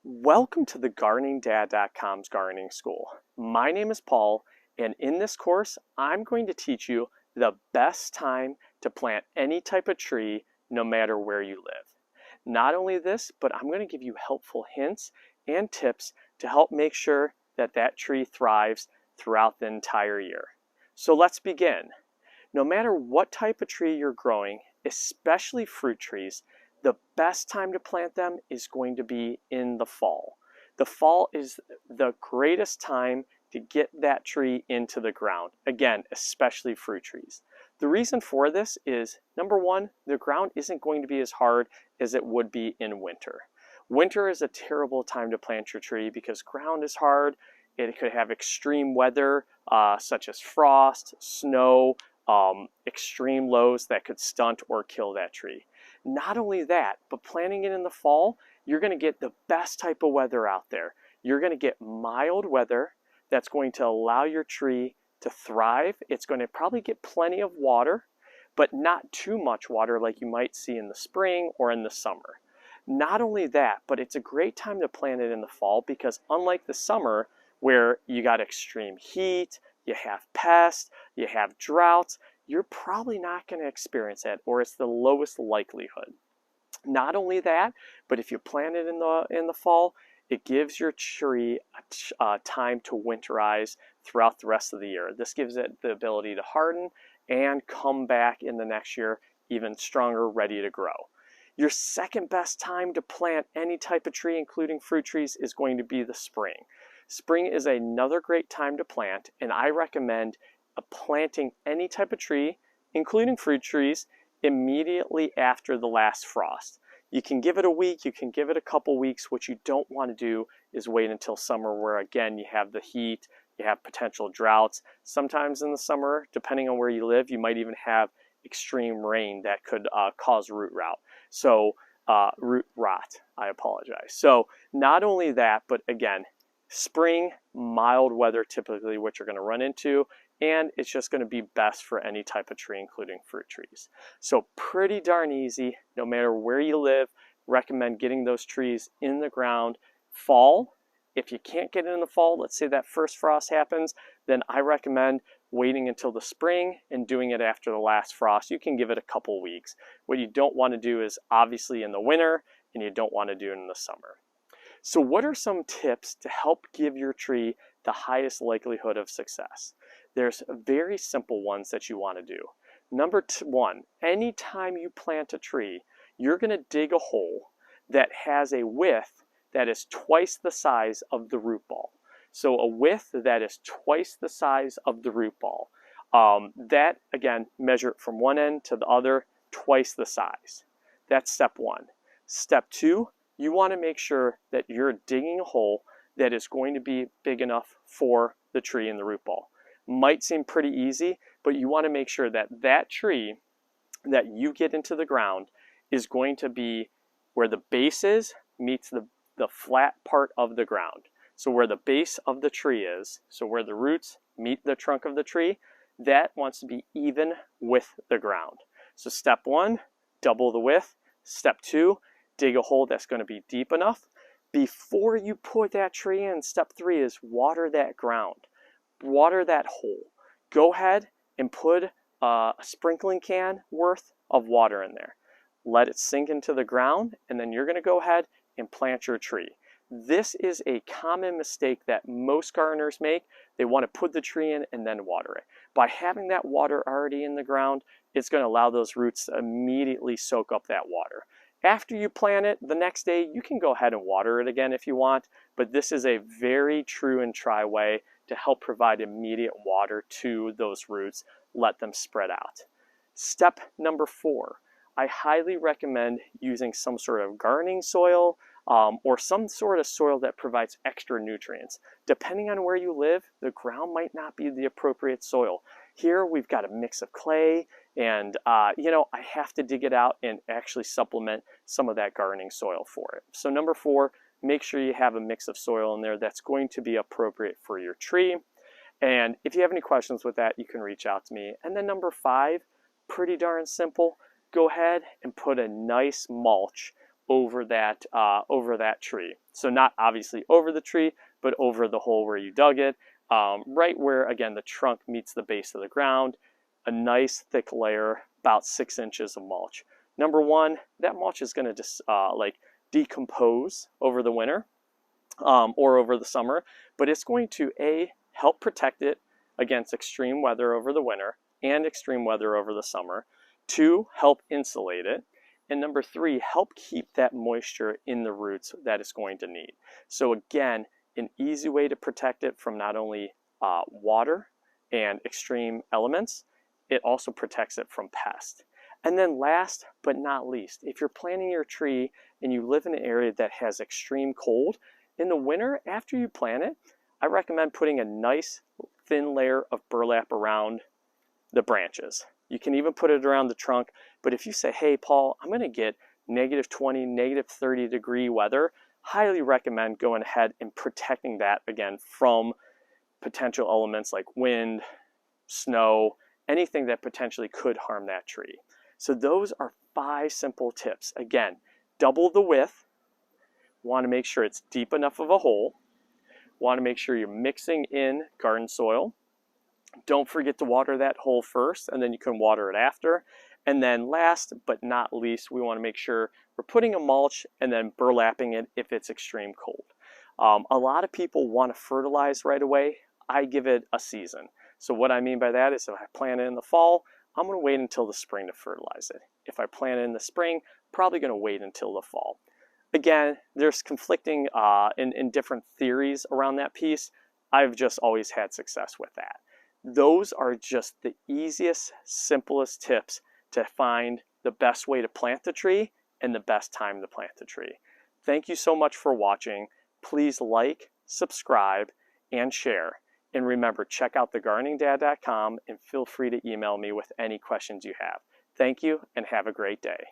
Welcome to the GardeningDad.com's Gardening School. My name is Paul, and in this course, I'm going to teach you the best time to plant any type of tree, no matter where you live. Not only this, but I'm going to give you helpful hints and tips to help make sure that that tree thrives throughout the entire year. So let's begin. No matter what type of tree you're growing, especially fruit trees, the best time to plant them is going to be in the fall. The fall is the greatest time to get that tree into the ground. Again, especially fruit trees. The reason for this is, number one, the ground isn't going to be as hard as it would be in winter. Winter is a terrible time to plant your tree because ground is hard. It could have extreme weather, such as frost, snow, extreme lows that could stunt or kill that tree. Not only that, but planting it in the fall, you're going to get the best type of weather out there. You're going to get mild weather that's going to allow your tree to thrive. It's going to probably get plenty of water, but not too much water like you might see in the spring or in the summer. Not only that, but it's a great time to plant it in the fall because unlike the summer where you got extreme heat, you have pests, you have droughts, you're probably not going to experience that, or it's the lowest likelihood. Not only that, but if you plant it in the fall, it gives your tree time to winterize throughout the rest of the year. This gives it the ability to harden and come back in the next year even stronger, ready to grow. Your second best time to plant any type of tree, including fruit trees, is going to be the spring. Spring is another great time to plant, and I recommend planting any type of tree, including fruit trees, immediately after the last frost. You can give it a week, you can give it a couple weeks. What you don't want to do is wait until summer where again you have the heat, you have potential droughts. Sometimes in the summer, depending on where you live, you might even have extreme rain that could cause root rot. I apologize. So not only that, but again, spring, mild weather typically what you're going to run into, and it's just going to be best for any type of tree, including fruit trees. So pretty darn easy, no matter where you live, recommend getting those trees in the ground fall. If you can't get it in the fall, let's say that first frost happens, then I recommend waiting until the spring and doing it after the last frost. You can give it a couple weeks. What you don't want to do is obviously in the winter, and you don't want to do it in the summer. So what are some tips to help give your tree the highest likelihood of success? There's very simple ones that you want to do. Number one, anytime you plant a tree, you're going to dig a hole that has a width that is twice the size of the root ball. So a width that is twice the size of the root ball. That, again, measure it from one end to the other, twice the size. That's step one. Step two, you want to make sure that you're digging a hole that is going to be big enough for the tree and the root ball. Might seem pretty easy, but you want to make sure that that tree that you get into the ground is going to be where the base is meets the flat part of the ground. So where the base of the tree is, so where the roots meet the trunk of the tree, that wants to be even with the ground. So step one, double the width. Step two, dig a hole that's going to be deep enough. Before you put that tree in, step three is water that ground. Water that hole. Go ahead and put a sprinkling can worth of water in there. Let it sink into the ground, and then you're going to go ahead and plant your tree. This is a common mistake that most gardeners make. They want to put the tree in and then water it. By having that water already in the ground, it's going to allow those roots to immediately soak up that water. After you plant it, the next day, you can go ahead and water it again if you want, but this is a very true and try way to help provide immediate water to those roots, let them spread out. Step number four, I highly recommend using some sort of gardening soil or some sort of soil that provides extra nutrients. Depending on where you live, the ground might not be the appropriate soil. Here we've got a mix of clay and I have to dig it out and actually supplement some of that gardening soil for it. So number four, make sure you have a mix of soil in there that's going to be appropriate for your tree. And if you have any questions with that, you can reach out to me. And then number five, pretty darn simple, go ahead and put a nice mulch over that tree. So not obviously over the tree, but over the hole where you dug it, right where, again, the trunk meets the base of the ground. A nice thick layer, about 6 inches of mulch. Number one, that mulch is going to decompose over the winter or over the summer, but it's going to help protect it against extreme weather over the winter and extreme weather over the summer. 2, help insulate it. And number 3, help keep that moisture in the roots that it's going to need. So again, an easy way to protect it from not only water and extreme elements, it also protects it from pests. And then last but not least, if you're planting your tree and you live in an area that has extreme cold, in the winter after you plant it, I recommend putting a nice thin layer of burlap around the branches. You can even put it around the trunk, but if you say, hey Paul, I'm going to get -20, -30 degree weather, highly recommend going ahead and protecting that again from potential elements like wind, snow, anything that potentially could harm that tree. So those are 5 simple tips. Again, double the width, want to make sure it's deep enough of a hole, want to make sure you're mixing in garden soil. Don't forget to water that hole first, and then you can water it after. And then last but not least, we want to make sure we're putting a mulch and then burlapping it if it's extreme cold. A lot of people want to fertilize right away. I give it a season. So what I mean by that is if I plant it in the fall, I'm going to wait until the spring to fertilize it. If I plant it in the spring, probably going to wait until the fall. Again, there's conflicting in different theories around that piece. I've just always had success with that. Those are just the easiest, simplest tips to find the best way to plant the tree and the best time to plant the tree. Thank you so much for watching. Please like, subscribe, and share. And remember, check out thegardeningdad.com and feel free to email me with any questions you have. Thank you and have a great day.